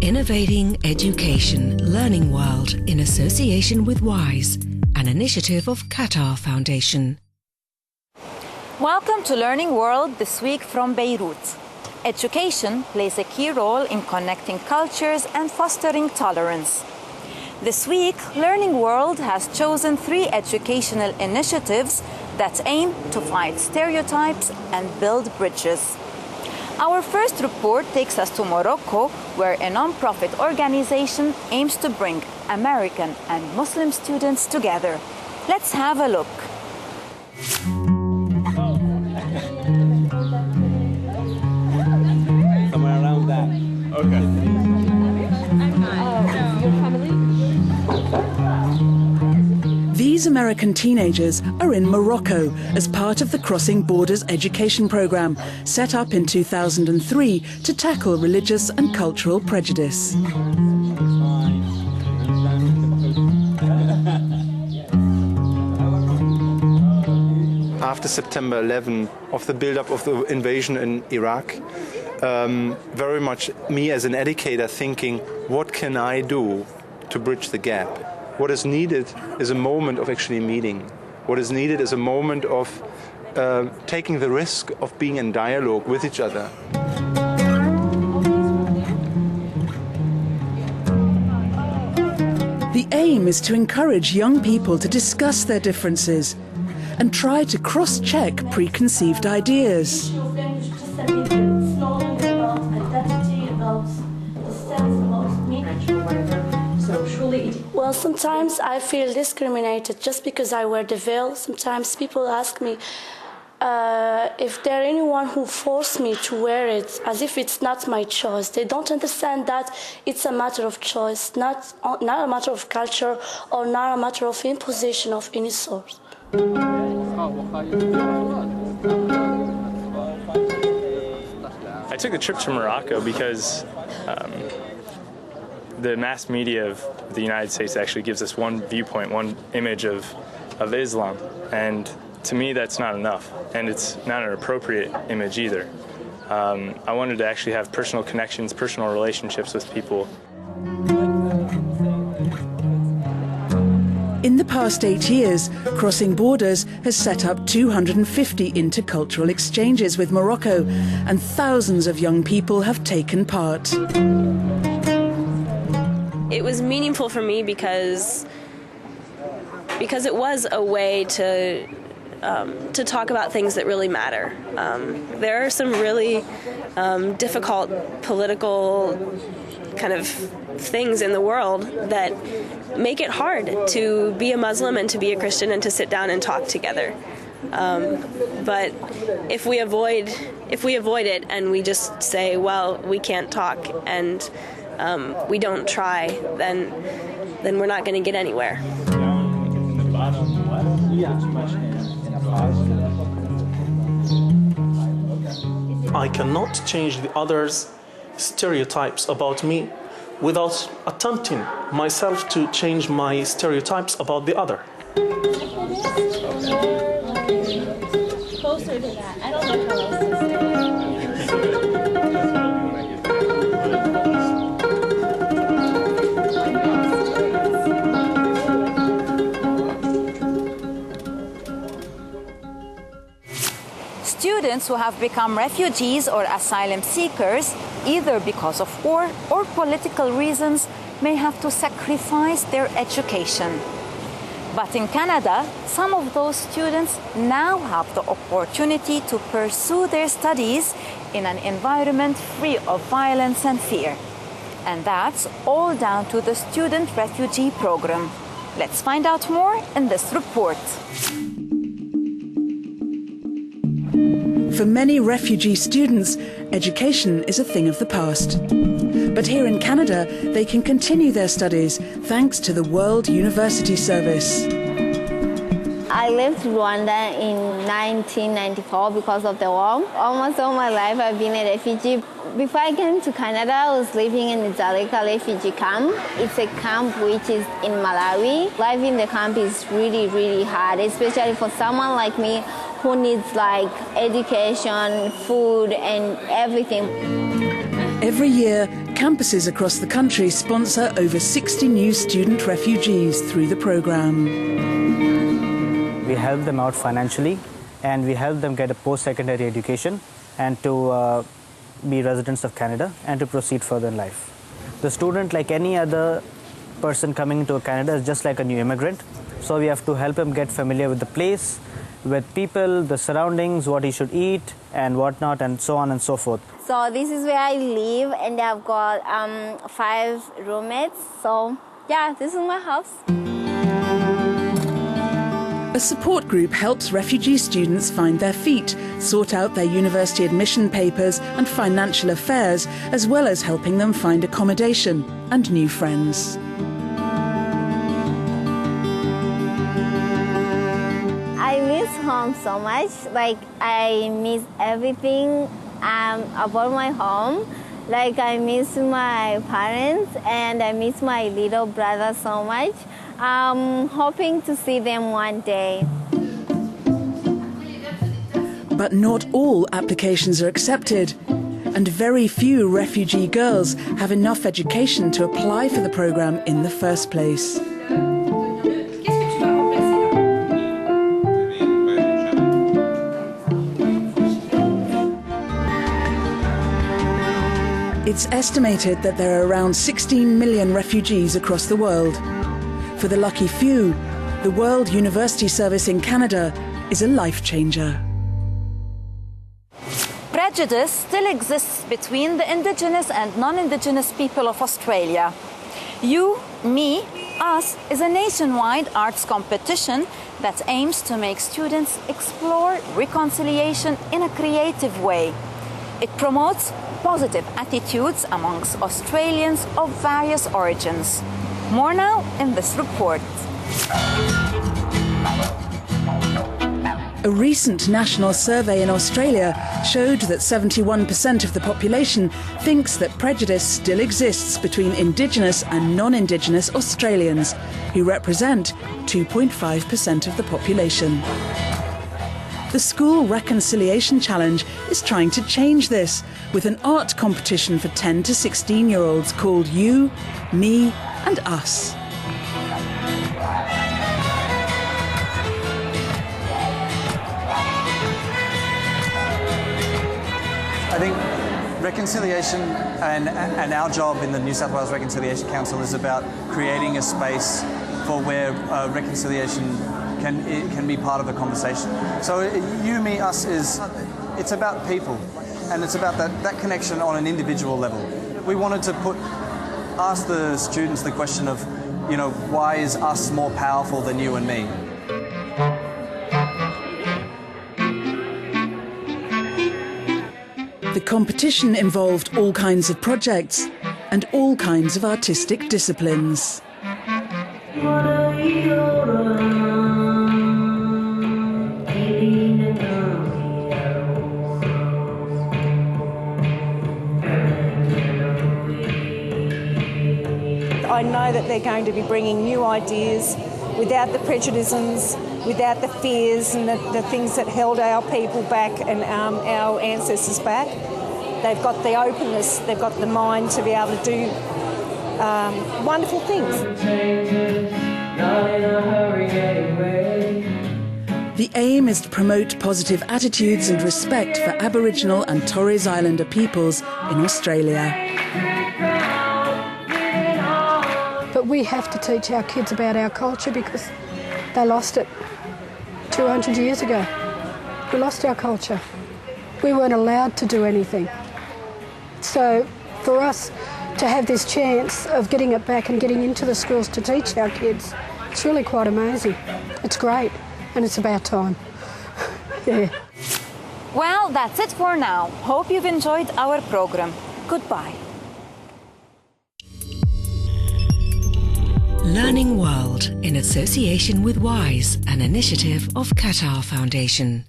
Innovating Education Learning World in association with WISE, an initiative of Qatar Foundation. Welcome to Learning World this week from Beirut. Education plays a key role in connecting cultures and fostering tolerance. This week, Learning World has chosen 3 educational initiatives that aim to fight stereotypes and build bridges. Our first report takes us to Morocco, where a non-profit organization aims to bring American and Muslim students together. Let's have a look. Somewhere around that. Okay. Your family? These American teenagers are in Morocco as part of the Crossing Borders education program, set up in 2003 to tackle religious and cultural prejudice. After September 11, of the build-up of the invasion in Iraq, very much me as an educator thinking, what can I do to bridge the gap? What is needed is a moment of actually meeting. What is needed is a moment of taking the risk of being in dialogue with each other. The aim is to encourage young people to discuss their differences and try to cross-check preconceived ideas. Well, sometimes I feel discriminated just because I wear the veil. Sometimes people ask me if there anyone who forced me to wear it, as if it's not my choice. They don't understand that it's a matter of choice, not a matter of culture or not a matter of imposition of any sort. I took a trip to Morocco because the mass media of the United States actually gives us one viewpoint, one image of Islam. And to me, that's not enough. And it's not an appropriate image either. I wanted to actually have personal connections, personal relationships with people. In the past 8 years, Crossing Borders has set up 250 intercultural exchanges with Morocco, and thousands of young people have taken part. It was meaningful for me because it was a way to talk about things that really matter. There are some really difficult political kind of things in the world that make it hard to be a Muslim and to be a Christian and to sit down and talk together. But if we avoid it and we just say, well, we can't talk, and we don't try, then we're not going to get anywhere. I cannot change the others' stereotypes about me without attempting myself to change my stereotypes about the other. Closer to that. I don't know how else to say it. Students who have become refugees or asylum seekers, either because of war or political reasons, may have to sacrifice their education. But in Canada, some of those students now have the opportunity to pursue their studies in an environment free of violence and fear. And that's all down to the Student Refugee Program. Let's find out more in this report. For many refugee students, education is a thing of the past. But here in Canada, they can continue their studies thanks to the World University Service. I left Rwanda in 1994 because of the war. Almost all my life I've been a refugee. Before I came to Canada, I was living in the Zaleka refugee camp. It's a camp which is in Malawi. Life in the camp is really, really hard, especially for someone like me who needs like education, food, and everything. Every year, campuses across the country sponsor over 60 new student refugees through the programme. We help them out financially and we help them get a post-secondary education and to be residents of Canada and to proceed further in life. The student, like any other person coming into Canada, is just like a new immigrant. So we have to help him get familiar with the place, with people, the surroundings, what he should eat and whatnot, and so on and so forth. So this is where I live, and I've got 5 roommates. So yeah, this is my house. A support group helps refugee students find their feet, sort out their university admission papers and financial affairs, as well as helping them find accommodation and new friends. I miss home so much. Like, I miss everything about my home. Like, I miss my parents and I miss my little brother so much. I'm hoping to see them one day. But not all applications are accepted, and very few refugee girls have enough education to apply for the programme in the first place. It's estimated that there are around 16 million refugees across the world. For the lucky few, the World University Service in Canada is a life changer. Prejudice still exists between the Indigenous and non-Indigenous people of Australia. You, Me, Us is a nationwide arts competition that aims to make students explore reconciliation in a creative way. It promotes positive attitudes amongst Australians of various origins. More now in this report. A recent national survey in Australia showed that 71% of the population thinks that prejudice still exists between Indigenous and non-Indigenous Australians, who represent 2.5% of the population. The School Reconciliation Challenge is trying to change this with an art competition for 10 to 16-year-olds called You, Me and Us. I think reconciliation and our job in the New South Wales Reconciliation Council is about creating a space for where reconciliation can be part of a conversation. So You, Me, Us it's about people, and it's about that connection on an individual level. We wanted to ask the students the question of, why is us more powerful than you and me? The competition involved all kinds of projects and all kinds of artistic disciplines. I know that they're going to be bringing new ideas without the prejudices, without the fears and the things that held our people back and our ancestors back. They've got the openness, they've got the mind to be able to do wonderful things. The aim is to promote positive attitudes and respect for Aboriginal and Torres Islander peoples in Australia. But we have to teach our kids about our culture because they lost it 200 years ago. We lost our culture. We weren't allowed to do anything. So for us to have this chance of getting it back and getting into the schools to teach our kids, it's really quite amazing. It's great, and it's about time. Yeah. Well, that's it for now. Hope you've enjoyed our program. Goodbye. Learning World in association with WISE, an initiative of Qatar Foundation.